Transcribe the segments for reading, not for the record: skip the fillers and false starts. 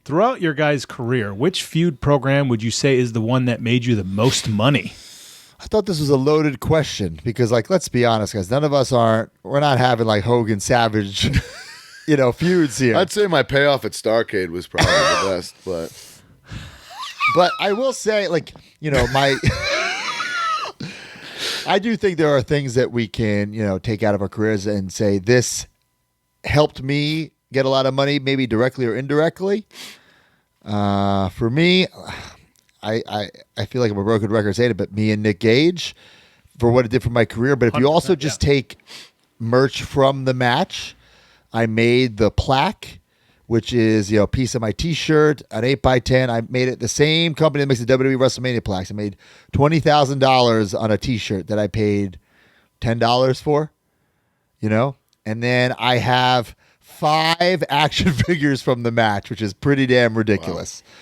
Throughout your guys' career, which feud program would you say is the one that made you the most money? I thought this was a loaded question because, like, let's be honest, guys. None of us we're not having like Hogan Savage, feuds here. I'd say my payoff at Starrcade was probably the best, but I will say, like, I do think there are things that we can, take out of our careers and say this helped me get a lot of money, maybe directly or indirectly. For me, I feel like I'm a broken record saying it, but me and Nick Gage for what it did for my career. But if you also just take merch from the match, I made the plaque, which is a piece of my T-shirt, an 8x10. I made it the same company that makes the WWE WrestleMania plaques. I made $20,000 on a T-shirt that I paid $10 for, and then I have 5 action figures from the match, which is pretty damn ridiculous. Wow.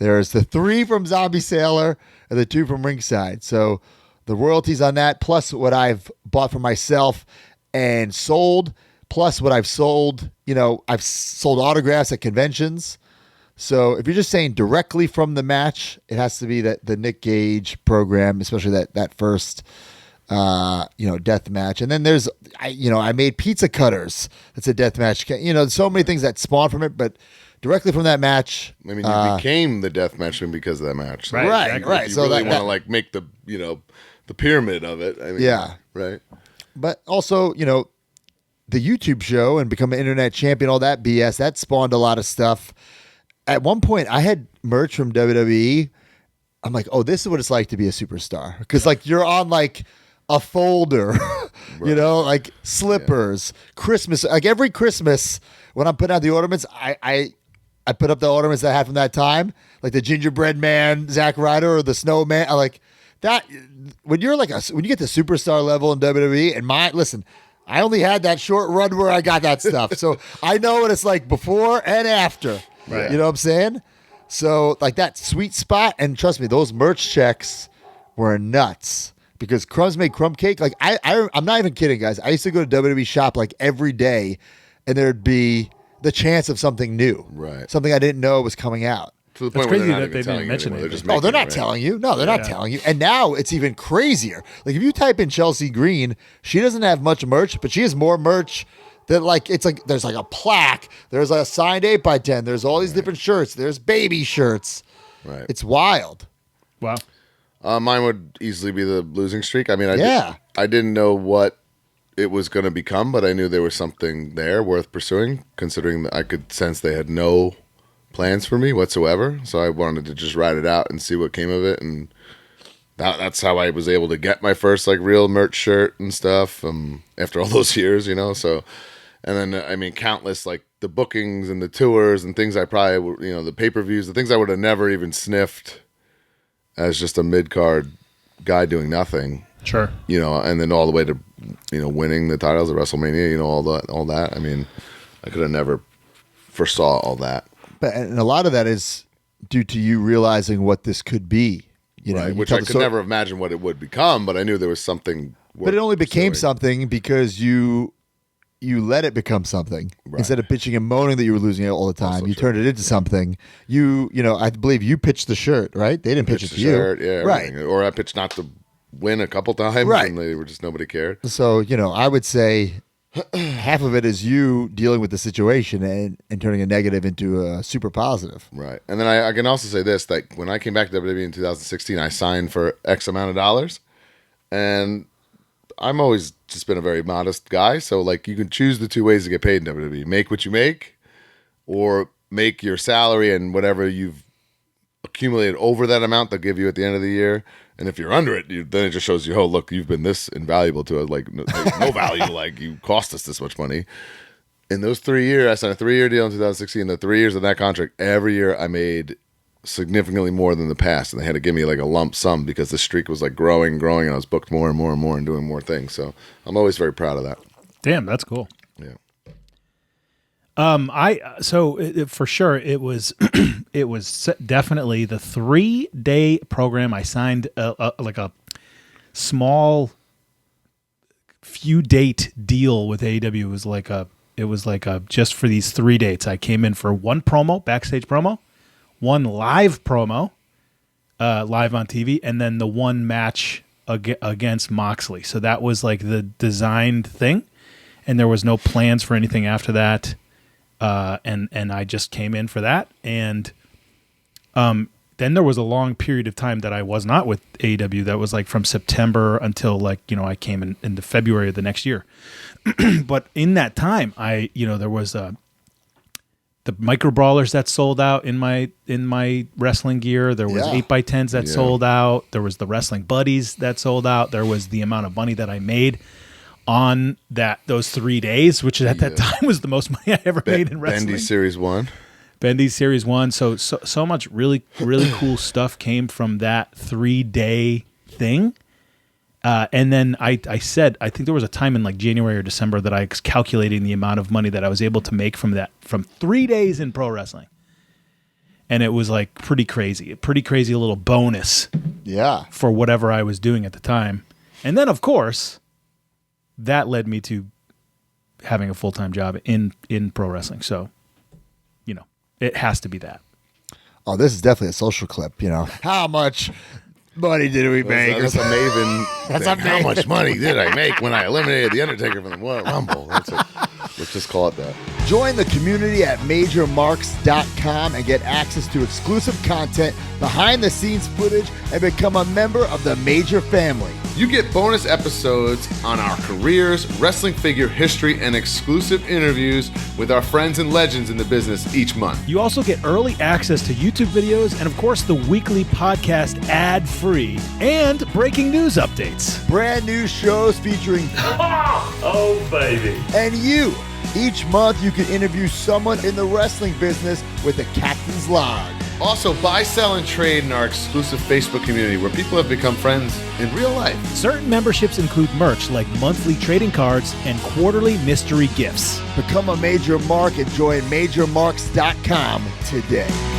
There's the 3 from Zombie Sailor and the 2 from Ringside. So the royalties on that, plus what I've bought for myself and sold, plus what I've sold, I've sold autographs at conventions. So if you're just saying directly from the match, it has to be the Nick Gage program, especially that first death match. And then there's, I made pizza cutters. That's a death match. So many things that spawn from it, but directly from that match. I mean, you became the death matchman because of that match. So right. You so really want to like make the, the pyramid of it. I mean, yeah. Right. But also, the YouTube show and become an internet champion, all that BS, that spawned a lot of stuff. At one point, I had merch from WWE. I'm like, oh, this is what it's like to be a superstar. Because, like, you're on, like, a folder, right. Like slippers, Christmas. Like, every Christmas, when I'm putting out the ornaments, I put up the ornaments that I had from that time. Like the gingerbread man, Zack Ryder, or the snowman. I like that. When you're like when you get to superstar level in WWE, and listen, I only had that short run where I got that stuff. So I know what it's like before and after. Right. You know what I'm saying? So like that sweet spot, and trust me, those merch checks were nuts because crumbs make crumb cake. Like I'm not even kidding, guys. I used to go to WWE shop like every day, and there'd be the chance of something new. Right. Something I didn't know was coming out. To the point crazy where that they didn't mention it. They're not telling you. No, they're not telling you. And now it's even crazier. Like if you type in Chelsea Green, she doesn't have much merch, but she has more merch than like it's like there's like a plaque, there's a signed 8x10, there's all these different shirts, there's baby shirts. Right. It's wild. Wow. Mine would easily be the losing streak. I mean, I didn't know what it was going to become, but I knew there was something there worth pursuing, considering that I could sense they had no plans for me whatsoever. So I wanted to just ride it out and see what came of it, and that's how I was able to get my first like real merch shirt and stuff after all those years, So, and then I mean, countless like the bookings and the tours and things I probably the pay-per-views, the things I would have never even sniffed as just a mid-card guy doing nothing. Sure. And then all the way to winning the titles at WrestleMania, all that. I mean, I could have never foresaw all that. And a lot of that is due to you realizing what this could be, right? Which I could never imagine what it would become, but I knew there was something. But it only became something because you let it become something instead of bitching and moaning that you were losing it all the time. Also you turned it into something. I believe you pitched the shirt, right? They didn't pitch it to you, right? Or I pitched not to win a couple times, right? And they were just nobody cared. So I would say half of it is you dealing with the situation and turning a negative into a super positive. Right. And then I can also say this, that when I came back to WWE in 2016, I signed for X amount of dollars. And I'm always just been a very modest guy. So, like, you can choose the 2 ways to get paid in WWE. Make what you make, or make your salary and whatever you've accumulated over that amount they'll give you at the end of the year. And if you're under it, then it just shows you, oh, look, you've been this invaluable to us, like no value, like you cost us this much money. In those 3 years, I signed a 3-year deal in 2016. The 3 years of that contract, every year I made significantly more than the past. And they had to give me like a lump sum because the streak was like growing, and I was booked more and more and more and doing more things. So I'm always very proud of that. Damn, that's cool. Yeah. For sure it was it was definitely the 3-day program. I signed like a small few date deal with AEW. It was like a just for these 3 dates. I came in for one promo, backstage promo, one live promo, live on TV, and then the one match against Moxley. So that was like the designed thing, and there was no plans for anything after that. And I just came in for that, and then there was a long period of time that I was not with AEW. That was like from September until like, I came in the February of the next year. But in that time, there was the micro brawlers that sold out in my wrestling gear. There was 8x10s that sold out. There was the wrestling buddies that sold out. There was the amount of money that I made on those 3 days, which at that time was the most money I ever made in wrestling. Bendy Series 1. So much really, really cool stuff came from that 3-day thing. And then I said, I think there was a time in like January or December that I was calculating the amount of money that I was able to make from 3 days in pro wrestling. And it was like a pretty crazy little bonus. Yeah. For whatever I was doing at the time. And then of course, that led me to having a full-time job in pro wrestling. So, it has to be that. Oh, this is definitely a social clip, How much money did we make? That's amazing. How much money did I make when I eliminated The Undertaker from the Royal Rumble? Let's just call it that. Join the community at MajorMarks.com and get access to exclusive content, behind-the-scenes footage, and become a member of the Major family. You get bonus episodes on our careers, wrestling figure history, and exclusive interviews with our friends and legends in the business each month. You also get early access to YouTube videos and, of course, the weekly podcast ad-free and breaking news updates. Brand new shows featuring oh, baby. And you. Each month, you can interview someone in the wrestling business with the Captain's Log. Also, buy, sell, and trade in our exclusive Facebook community where people have become friends in real life. Certain memberships include merch like monthly trading cards and quarterly mystery gifts. Become a Major Mark and join MajorMarks.com today.